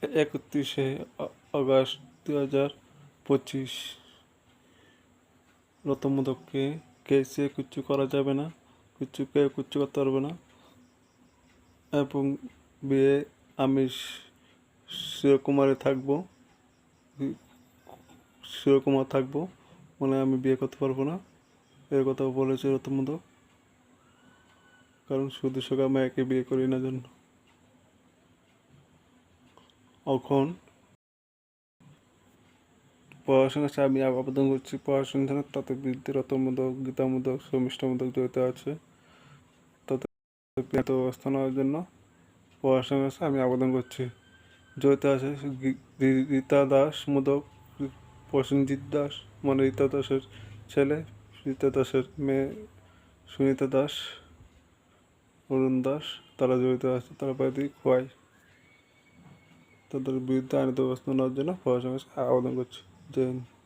31 August 2025। রতমোদককে কেসে কিচ্ছু করা যাবে না, কেউ কিচ্ছু করতে পারবে না। এবং বিয়ে আমি চিরকুমারে থাকবো, চিরকুমার থাকবো, মানে আমি বিয়ে করতে পারবো না, এর কথা বলেছে রতমোদক। কারণ শুধু সঙ্গে আমি একে বিয়ে করি না জন্য। এখন পড়াশোনার কাছে আমি আবেদন করছি, পড়াশোনা তাদের বিরুদ্ধে রতমোদক, গীতামোদক, শর্মিষ্ঠামোদক জড়িত আছে, তাদের এত ব্যবস্থা নেওয়ার জন্য পড়াশোনার কাছে আমি আবেদন করছি। জড়িত আছে রীতা দাস মোদক, প্রসেনজিৎ দাস, মানে রীতা দাসের ছেলে, রীতা দাসের মেয়ে সুনিতা দাস, অরুণ দাস, তারা জড়িত আছে, তারা বাড়ি খোয়াই। তাদের বিরুদ্ধে আইনত ব্যবস্থা নেওয়ার জন্য পড়াশোনার কাছে আবেদন করছি। জয় হিন্দ।